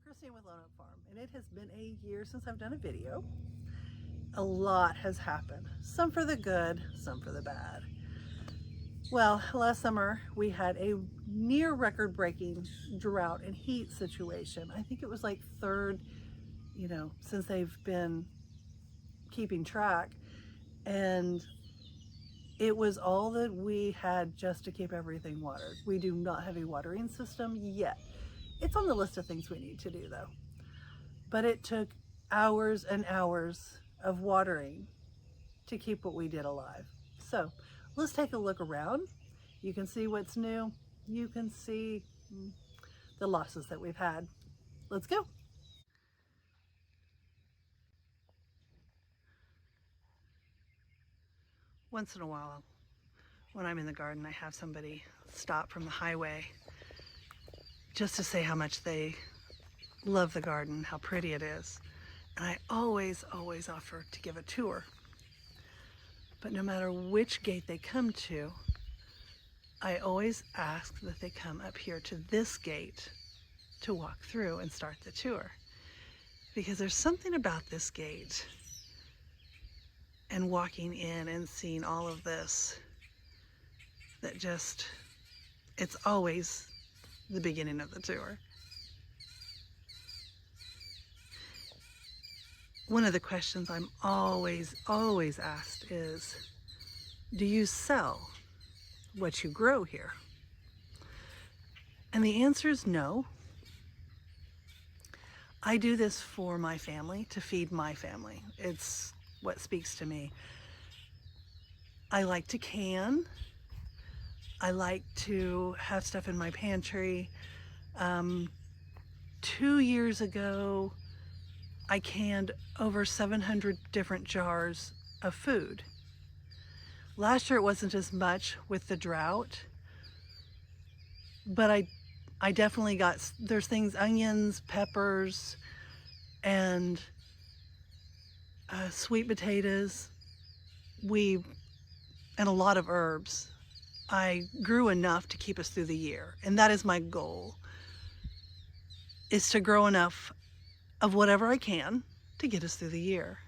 Christine with Lone Oak Farm, and it has been a year since I've done a video. A lot has happened, some for the good, some for the bad. Well, last summer we had a near record-breaking drought and heat situation. I think it was like third, since they've been keeping track, and it was all that we had just to keep everything watered. We do not have a watering system yet. It's on the list of things we need to do though. But it took hours and hours of watering to keep what we did alive. So let's take a look around. You can see what's new. You can see the losses that we've had. Let's go. Once in a while, when I'm in the garden, I have somebody stop from the highway just to say how much they love the garden, how pretty it is. And I always offer to give a tour. But no matter which gate they come to, I always ask that they come up here to this gate to walk through and start the tour. Because there's something about this gate and walking in and seeing all of this that just, it's always the beginning of the tour. One of the questions I'm always asked is, do you sell what you grow here? And the answer is no. I do this for my family, to feed my family. It's what speaks to me. I like to can. I like to have stuff in my pantry. 2 years ago, I canned over 700 different jars of food. Last year it wasn't as much with the drought, but I definitely got, there's things, onions, peppers, and sweet potatoes, and a lot of herbs. I grew enough to keep us through the year, and that is my goal, is to grow enough of whatever I can to get us through the year.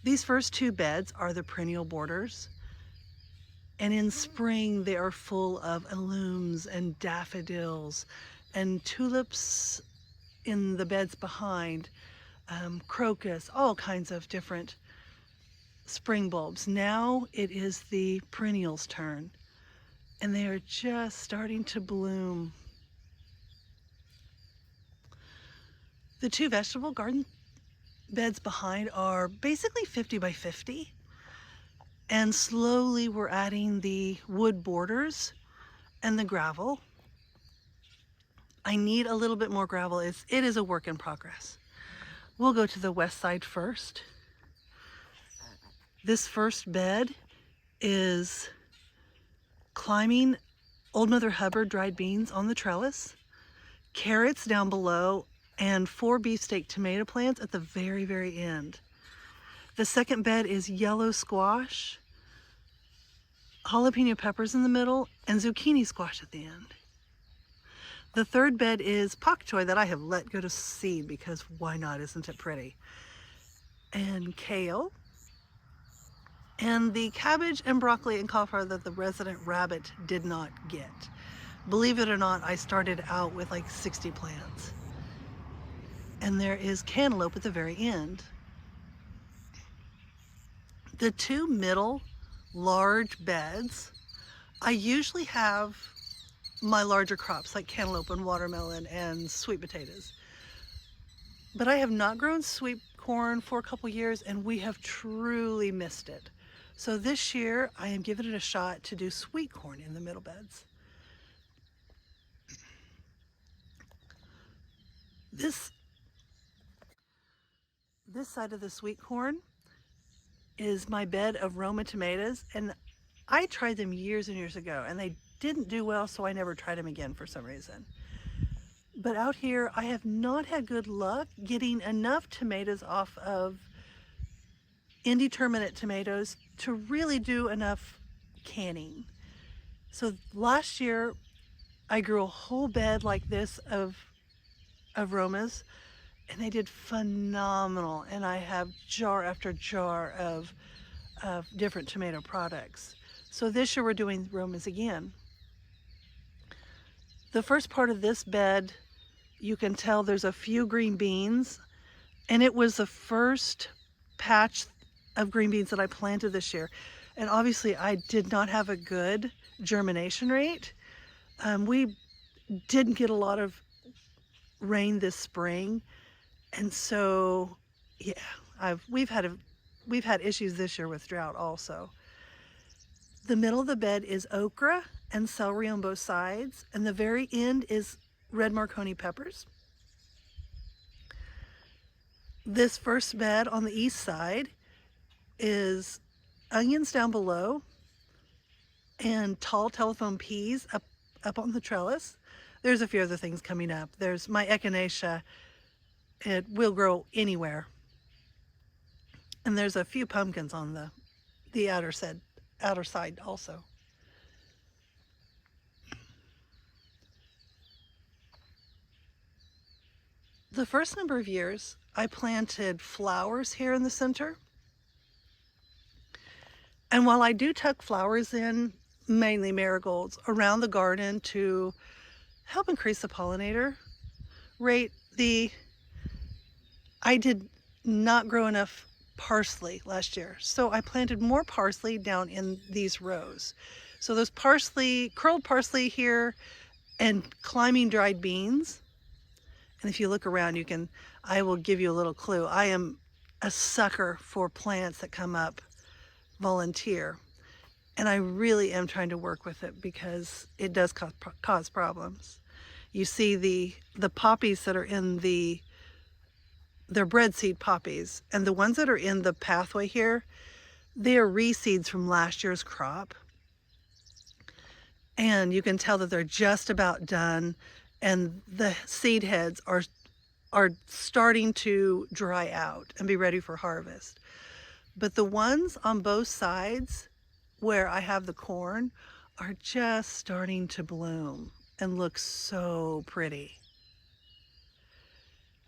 These first two beds are the perennial borders, and in spring they are full of alums and daffodils and tulips in the beds behind, crocus, all kinds of different spring bulbs. Now it is the perennials' turn, and they are just starting to bloom. The two vegetable garden beds behind are basically 50 by 50. And slowly we're adding the wood borders and the gravel. I need a little bit more gravel. It is a work in progress. We'll go to the west side first. This first bed is climbing Old Mother Hubbard dried beans on the trellis, carrots down below, and 4 beefsteak tomato plants at the very end. The second bed is yellow squash, jalapeno peppers in the middle, and zucchini squash at the end. The third bed is pak choi that I have let go to seed because why not, isn't it pretty? And kale, and the cabbage and broccoli and cauliflower that the resident rabbit did not get. Believe it or not, I started out with like 60 plants. And there is cantaloupe at the very end. The two middle large beds, I usually have my larger crops like cantaloupe and watermelon and sweet potatoes. But I have not grown sweet corn for a couple years, and we have truly missed it. So this year I am giving it a shot to do sweet corn in the middle beds. This side of the sweet corn is my bed of Roma tomatoes, and I tried them years and years ago and they didn't do well, so I never tried them again for some reason. But out here I have not had good luck getting enough tomatoes off of indeterminate tomatoes to really do enough canning. So last year I grew a whole bed like this of of Romas, and they did phenomenal. And I have jar after jar of different tomato products. So this year we're doing Romas again. The first part of this bed, you can tell there's a few green beans, and it was the first patch of green beans that I planted this year. And obviously I did not have a good germination rate. We didn't get a lot of rain this spring, and so yeah, we've had issues this year with drought also. The middle of the bed is okra and celery on both sides, and the very end is red Marconi peppers. This first bed on the east side is onions down below and tall telephone peas up on the trellis. There's a few other things coming up. There's my echinacea. It will grow anywhere. And there's a few pumpkins on the outer side also. The first number of years, I planted flowers here in the center. And while I do tuck flowers in, mainly marigolds, around the garden to help increase the pollinator rate, I did not grow enough parsley last year. So I planted more parsley down in these rows. So there's parsley, curled parsley here, and climbing dried beans. And if you look around, I will give you a little clue. I am a sucker for plants that come up volunteer. And I really am trying to work with it because it does cause problems. You see the poppies that are in they're bread seed poppies, and the ones that are in the pathway here, they are reseeds from last year's crop. And you can tell that they're just about done, and the seed heads are starting to dry out and be ready for harvest. But the ones on both sides where I have the corn are just starting to bloom and look so pretty.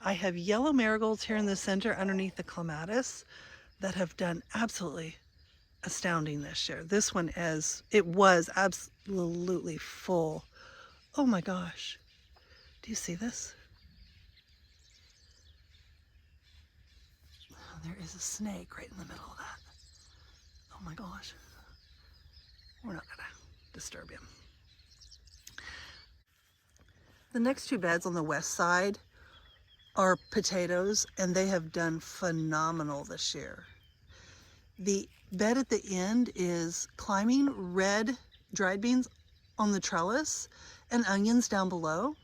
I have yellow marigolds here in the center underneath the clematis that have done absolutely astounding this year. This one was absolutely full. Oh my gosh. Do you see this? Oh, there is a snake right in the middle of that. Oh my gosh. We're not gonna disturb him. The next two beds on the west side are potatoes, and they have done phenomenal this year. The bed at the end is climbing red dried beans on the trellis and onions down below.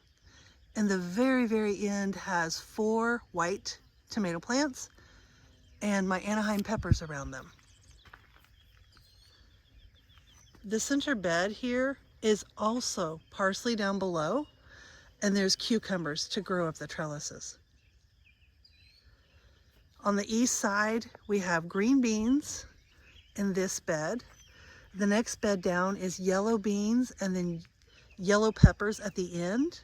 And the very, very end has 4 white tomato plants and my Anaheim peppers around them. The center bed here is also parsley down below, and there's cucumbers to grow up the trellises. On the east side, we have green beans in this bed. The next bed down is yellow beans and then yellow peppers at the end.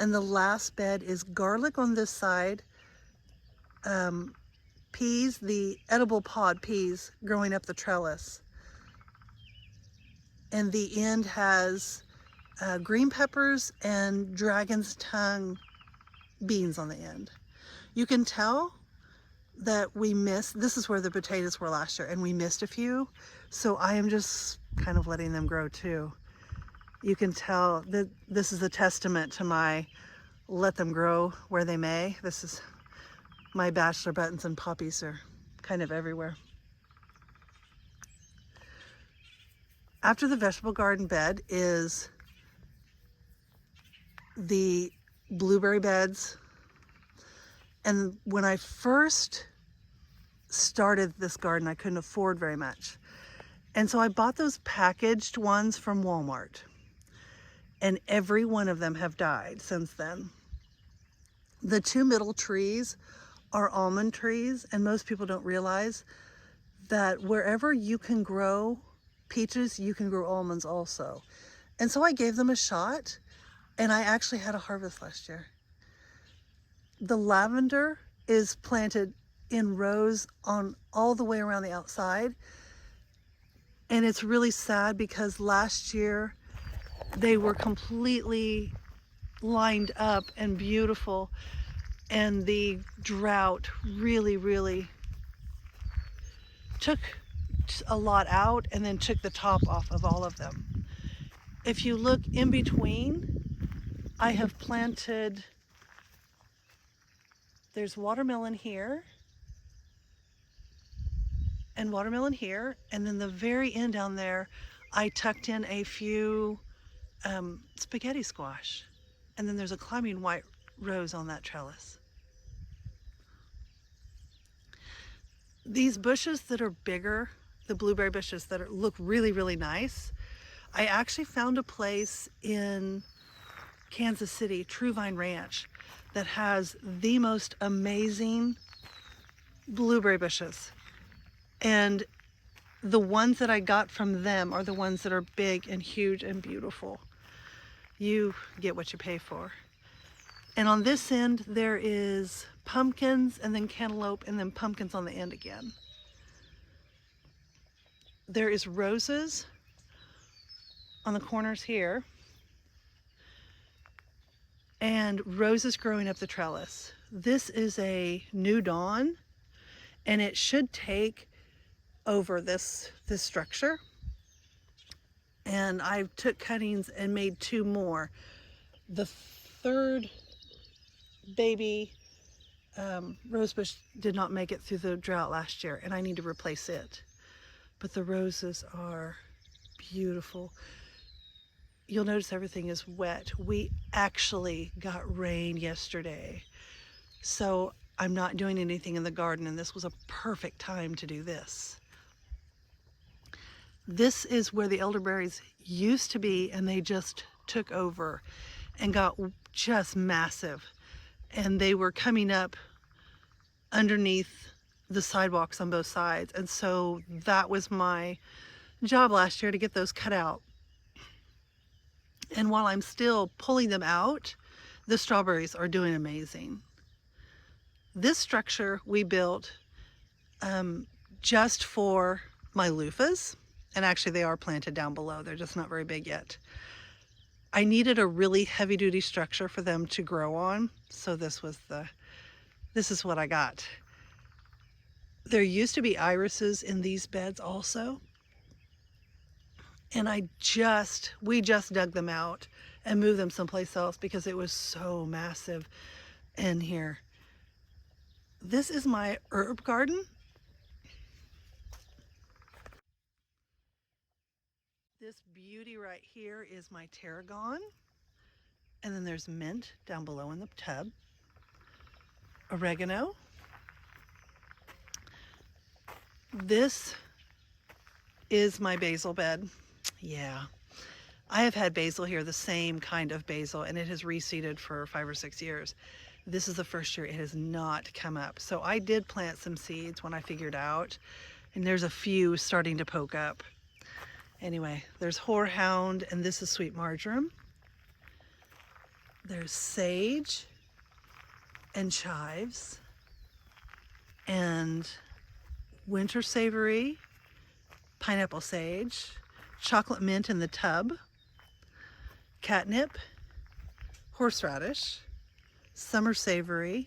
And the last bed is garlic on this side, peas, the edible pod peas growing up the trellis. And the end has green peppers and dragon's tongue beans on the end. You can tell that this is where the potatoes were last year, and we missed a few. So I am just kind of letting them grow too. You can tell that this is a testament to my let them grow where they may. This is my bachelor buttons and poppies are kind of everywhere. After the vegetable garden bed is the blueberry beds. And when I first started this garden, I couldn't afford very much. And so I bought those packaged ones from Walmart. And every one of them have died since then. The 2 middle trees are almond trees, and most people don't realize that wherever you can grow peaches, you can grow almonds also. And so I gave them a shot, and I actually had a harvest last year. The lavender is planted in rows on all the way around the outside. And it's really sad because last year they were completely lined up and beautiful, and the drought really took a lot out and then took the top off of all of them. If you look in between, I have planted, there's watermelon here and watermelon here, and then the very end down there I tucked in a few spaghetti squash, and then there's a climbing white rose on that trellis. These bushes that are bigger, the blueberry bushes that look really nice, I actually found a place in Kansas City, True Vine Ranch, that has the most amazing blueberry bushes. And the ones that I got from them are the ones that are big and huge and beautiful. You get what you pay for. And on this end, there is pumpkins and then cantaloupe and then pumpkins on the end again. There is roses on the corners here and roses growing up the trellis. This is a new dawn, and it should take over this structure. And I took cuttings and made 2 more. The third baby rosebush did not make it through the drought last year, and I need to replace it. But the roses are beautiful. You'll notice everything is wet. We actually got rain yesterday, so I'm not doing anything in the garden, and this was a perfect time to do this. This is where the elderberries used to be, and they just took over and got just massive. And they were coming up underneath the sidewalks on both sides. And so that was my job last year, to get those cut out. And while I'm still pulling them out, the strawberries are doing amazing. This structure we built just for my loofahs. And actually they are planted down below. They're just not very big yet. I needed a really heavy duty structure for them to grow on. So this is what I got. There used to be irises in these beds also. And we just dug them out and moved them someplace else because it was so massive in here. This is my herb garden. This beauty right here is my tarragon. And then there's mint down below in the tub. Oregano. This is my basil bed. Yeah. I have had basil here, the same kind of basil, and it has reseeded for 5 or 6 years. This is the first year it has not come up. So I did plant some seeds when I figured out, and there's a few starting to poke up. Anyway, there's horehound, and this is sweet marjoram. There's sage and chives and winter savory, pineapple sage, chocolate mint in the tub, catnip, horseradish, summer savory,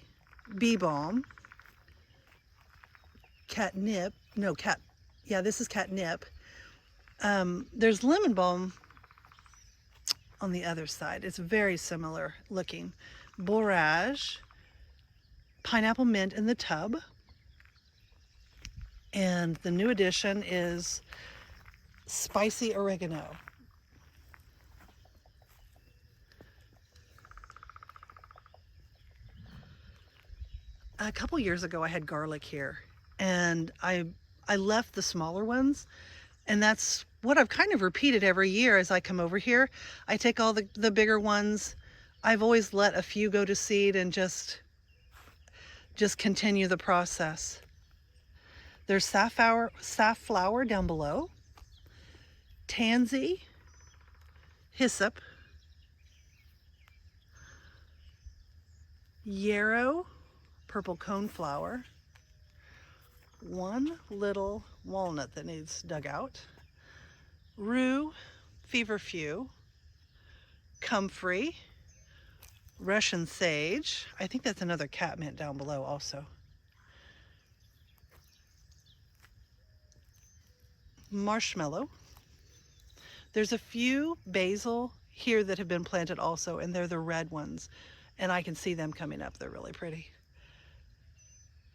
bee balm, this is catnip. There's lemon balm on the other side. It's very similar looking. Borage, pineapple mint in the tub. And the new addition is spicy oregano. A couple years ago I had garlic here, and I left the smaller ones, and that's what I've kind of repeated every year as I come over here. I take all the bigger ones. I've always let a few go to seed and just continue the process. There's safflower down below, tansy, hyssop, yarrow, purple coneflower, one little walnut that needs dug out, rue, feverfew, comfrey, Russian sage. I think that's another catmint down below also. Marshmallow. There's a few basil here that have been planted also, and they're the red ones. And I can see them coming up. They're really pretty.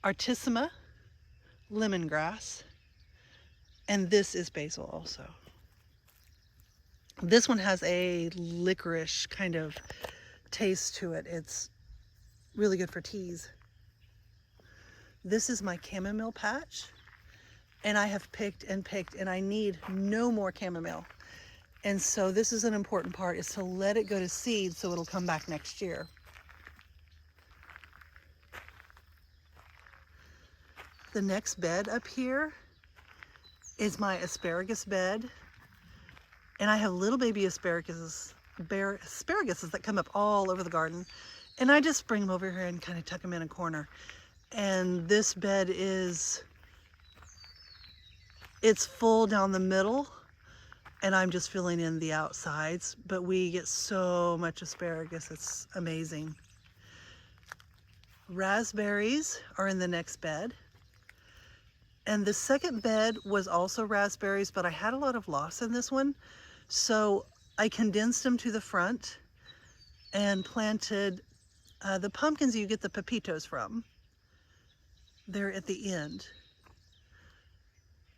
Artissima, lemongrass, and this is basil also. This one has a licorice kind of taste to it. It's really good for teas. This is my chamomile patch, and I have picked and picked, and I need no more chamomile. And so this is an important part, is to let it go to seed so it'll come back next year. The next bed up here is my asparagus bed. And I have little baby asparaguses that come up all over the garden. And I just bring them over here and kind of tuck them in a corner. And this bed it's full down the middle, and I'm just filling in the outsides. But we get so much asparagus, it's amazing. Raspberries are in the next bed. And the second bed was also raspberries, but I had a lot of loss in this one. So I condensed them to the front and planted the pumpkins you get the pepitos from. They're at the end.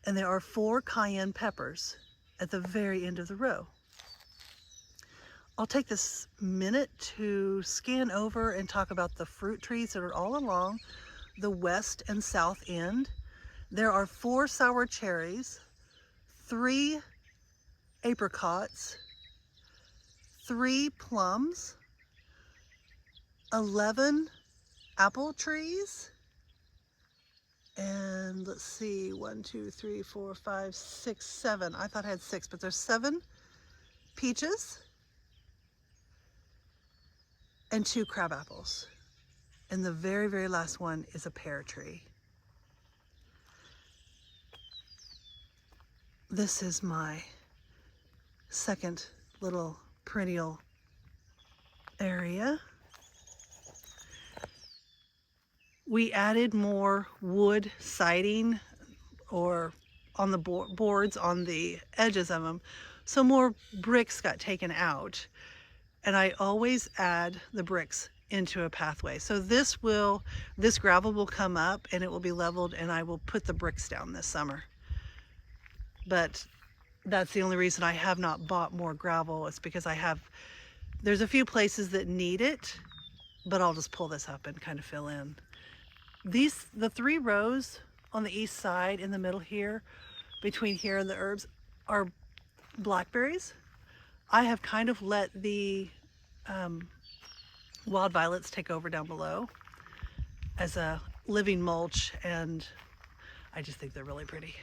And there are 4 cayenne peppers at the very end of the row. I'll take this minute to scan over and talk about the fruit trees that are all along the west and south end. There are 4 sour cherries, 3 apricots, 3 plums, 11 apple trees, and let's see, 1, 2, 3, 4, 5, 6, 7. I thought I had 6, but there's 7 peaches and 2 crab apples. And the very, very last one is a pear tree. This is my second little perennial area. We added more wood siding or on the boards on the edges of them, so more bricks got taken out. And I always add the bricks into a pathway. So this gravel will come up and it will be leveled, and I will put the bricks down this summer. But that's the only reason I have not bought more gravel. It's because there's a few places that need it, but I'll just pull this up and kind of fill in. The 3 rows on the east side in the middle here, between here and the herbs, are blackberries. I have kind of let the wild violets take over down below as a living mulch, and I just think they're really pretty.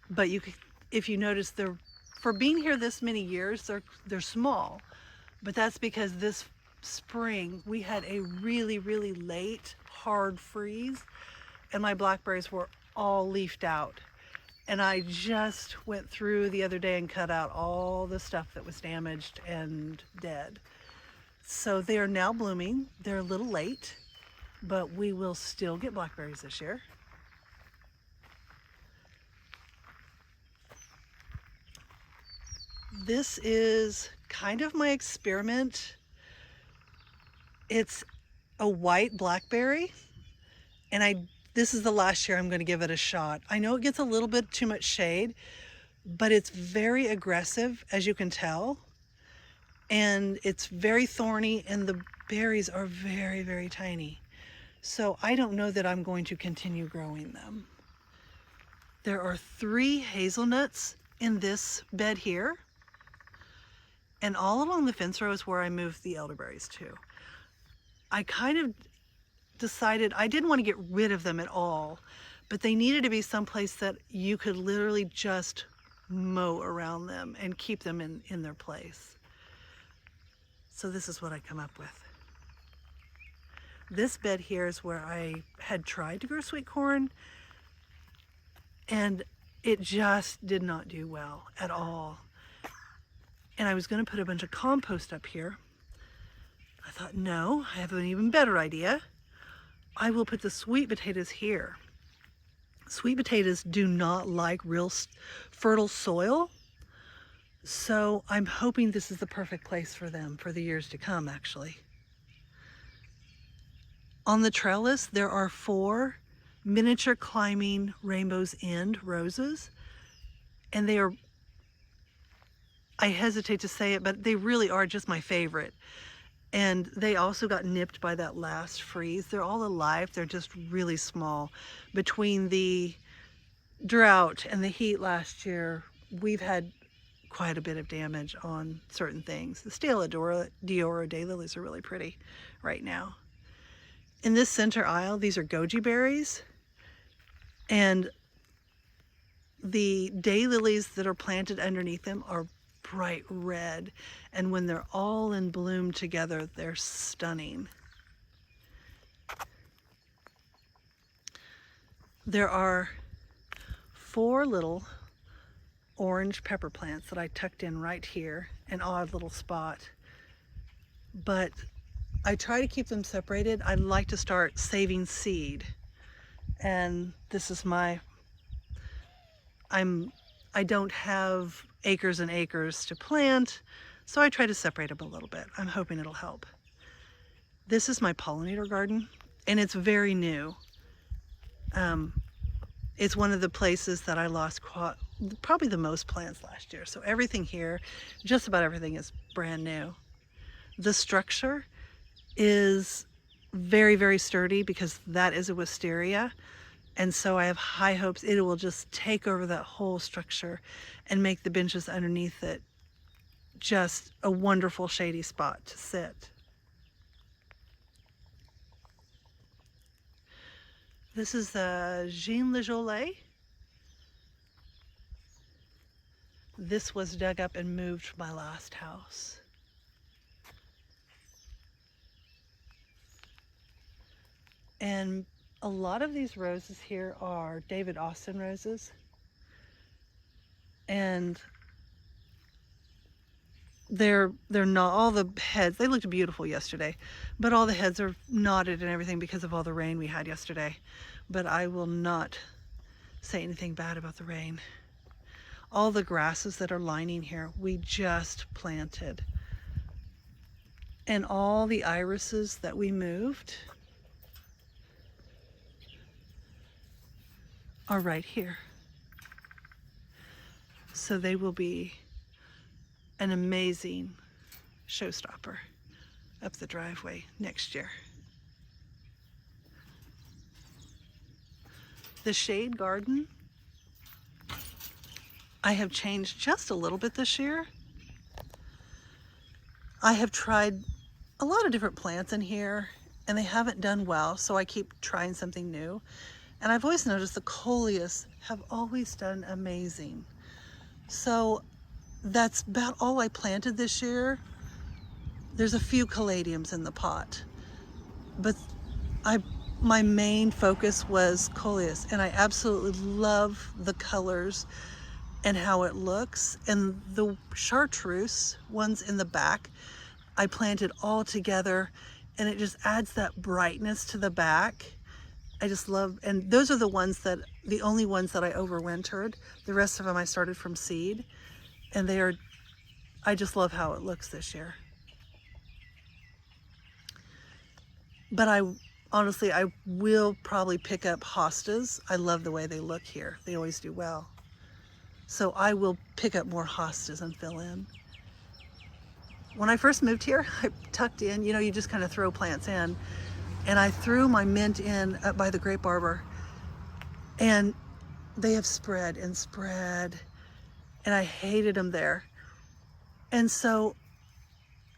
But if you notice, for being here this many years, they're small, but that's because this spring we had a really, really late hard freeze, and my blackberries were all leafed out. And I just went through the other day and cut out all the stuff that was damaged and dead. So they are now blooming. They're a little late, but we will still get blackberries this year. This is kind of my experiment. It's a white blackberry, and this is the last year I'm going to give it a shot. I know it gets a little bit too much shade, but it's very aggressive, as you can tell, and it's very thorny, and the berries are very, very tiny. So I don't know that I'm going to continue growing them. There are 3 hazelnuts in this bed here, and all along the fence row is where I moved the elderberries to. I kind of decided I didn't want to get rid of them at all, but they needed to be someplace that you could literally just mow around them and keep them in their place. So this is what I come up with. This bed here is where I had tried to grow sweet corn, and it just did not do well at all. And I was going to put a bunch of compost up here. I thought, no, I have an even better idea. I will put the sweet potatoes here. Sweet potatoes do not like real fertile soil, so I'm hoping this is the perfect place for them for the years to come, actually. On the trellis, there are 4 miniature climbing Rainbow's End roses, and they are, I hesitate to say it, but they really are just my favorite. And they also got nipped by that last freeze. They're all alive, they're just really small. Between the drought and the heat last year, we've had quite a bit of damage on certain things. The Stella d'Oro daylilies are really pretty right now. In this center aisle, these are goji berries, and the daylilies that are planted underneath them are bright red, and when they're all in bloom together, they're stunning. There are 4 little orange pepper plants that I tucked in right here, an odd little spot, but I try to keep them separated. I like to start saving seed, and this is my, I don't have acres and acres to plant, so I try to separate them a little bit. I'm hoping it'll help. This is my pollinator garden, and it's very new. It's one of the places that I lost probably the most plants last year. So everything here, just about everything, is brand new. The structure is very, very sturdy because that is a wisteria. And so I have high hopes it will just take over that whole structure and make the benches underneath it just a wonderful shady spot to sit. This is the Jean Le Jolet. This was dug up and moved from my last house. And a lot of these roses here are David Austin roses. And they're not, all the heads, they looked beautiful yesterday, but all the heads are knotted and everything because of all the rain we had yesterday. But I will not say anything bad about the rain. All the grasses that are lining here, we just planted. And all the irises that we moved are right here. So they will be an amazing showstopper up the driveway next year. The shade garden, I have changed just a little bit this year. I have tried a lot of different plants in here and they haven't done well, so I keep trying something new. And I've always noticed the coleus have always done amazing. So that's about all I planted this year. There's a few caladiums in the pot, but my main focus was coleus, and I absolutely love the colors and how it looks. And the chartreuse ones in the back, I planted all together, and it just adds that brightness to the back. I just love, and those are the ones that, the only ones that I overwintered. The rest of them I started from seed, and they are, I just love how it looks this year. But honestly, I will probably pick up hostas. I love the way they look here. They always do well. So I will pick up more hostas and fill in. When I first moved here, I tucked in, you know, you just kind of throw plants in. And I threw my mint in up by the grape arbor, and they have spread and spread, and I hated them there. And so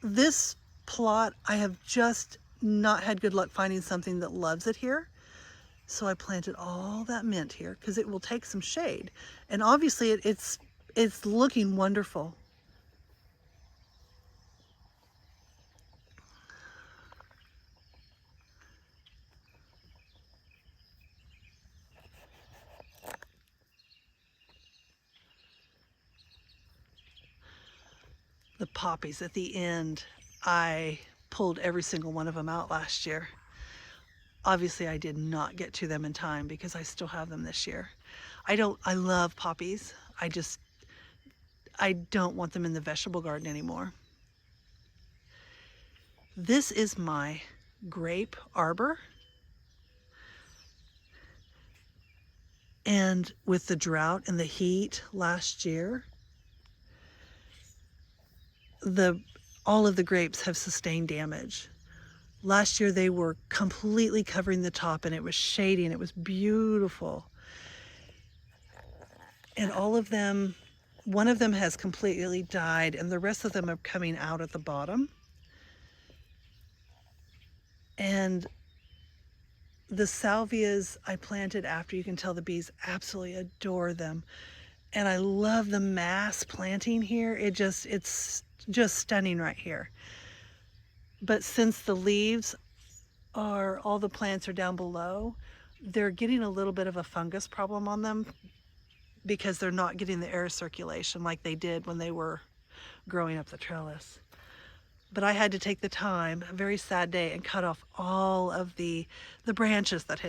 this plot, I have just not had good luck finding something that loves it here. So I planted all that mint here because it will take some shade. And obviously it's looking wonderful. The poppies at the end, I pulled every single one of them out last year. Obviously, I did not get to them in time because I still have them this year. I love poppies. I don't want them in the vegetable garden anymore. This is my grape arbor. And with the drought and the heat last year, all of the grapes have sustained damage. Last year they were completely covering the top and it was shady and it was beautiful. And all of them, one of them has completely died and the rest of them are coming out at the bottom. And the salvias I planted after, you can tell the bees absolutely adore them. And I love the mass planting here. It's just stunning right here. But since the leaves all the plants are down below, they're getting a little bit of a fungus problem on them because they're not getting the air circulation like they did when they were growing up the trellis. But I had to take the time, a very sad day, and cut off all of the branches that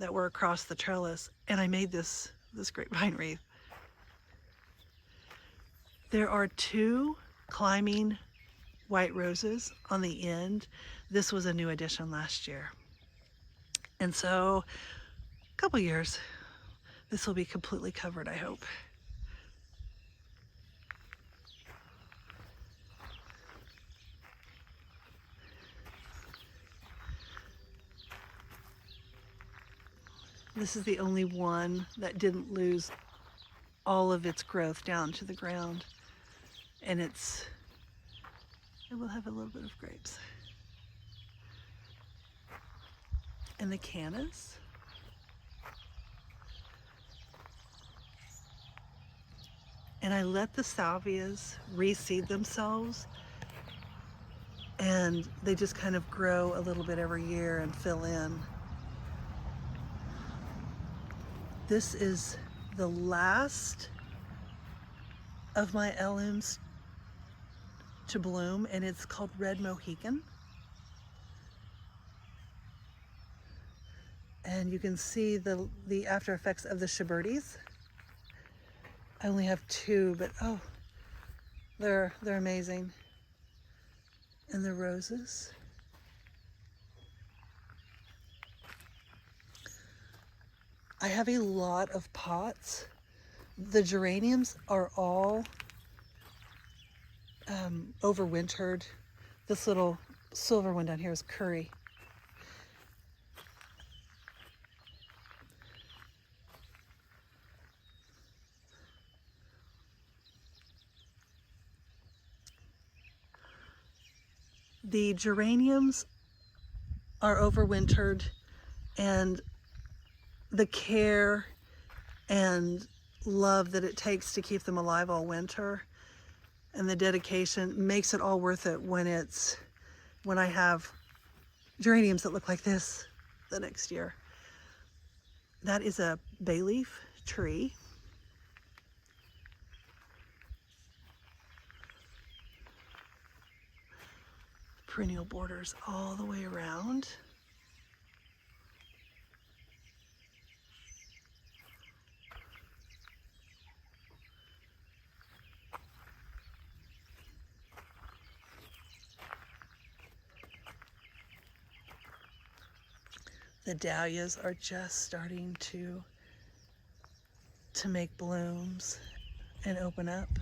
were across the trellis, and I made this grapevine wreath. There are 2 climbing white roses on the end. This was a new addition last year. And so, a couple years, this will be completely covered, I hope. This is the only one that didn't lose all of its growth down to the ground. And it will have a little bit of grapes. And the cannas. And I let the salvias reseed themselves, and they just kind of grow a little bit every year and fill in. This is the last of my elms to bloom, and it's called Red Mohican. And you can see the after effects of the Shibertes. I only have 2, but oh, they're amazing. And the roses. I have a lot of pots. The geraniums are all overwintered. This little silver one down here is curry. The geraniums are overwintered, and the care and love that it takes to keep them alive all winter and the dedication makes it all worth it when I have geraniums that look like this the next year. That is a bay leaf tree. Perennial borders all the way around. The dahlias are just starting to make blooms and open up.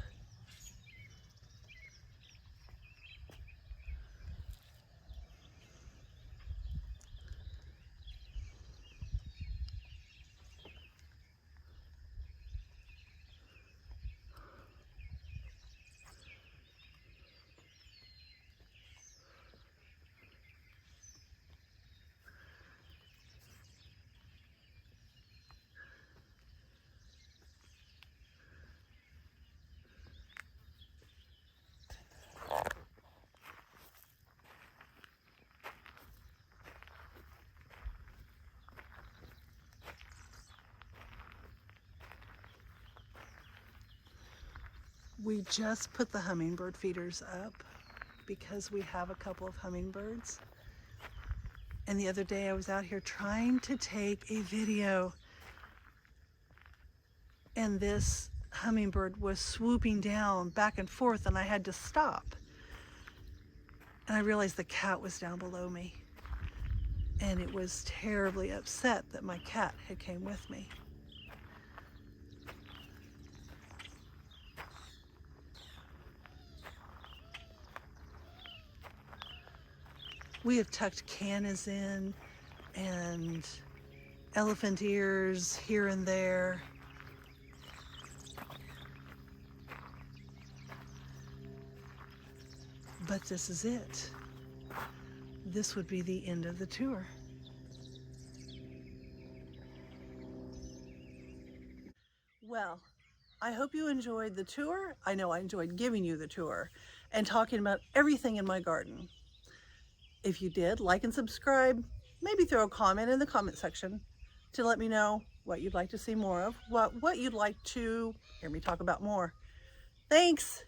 We just put the hummingbird feeders up because we have a couple of hummingbirds. And the other day I was out here trying to take a video, and this hummingbird was swooping down back and forth, and I had to stop. And I realized the cat was down below me, and it was terribly upset that my cat had came with me. We have tucked cannas in and elephant ears here and there. But this is it. This would be the end of the tour. Well, I hope you enjoyed the tour. I know I enjoyed giving you the tour and talking about everything in my garden. If you did, like and subscribe. Maybe throw a comment in the comment section to let me know what you'd like to see more of, what you'd like to hear me talk about more. Thanks.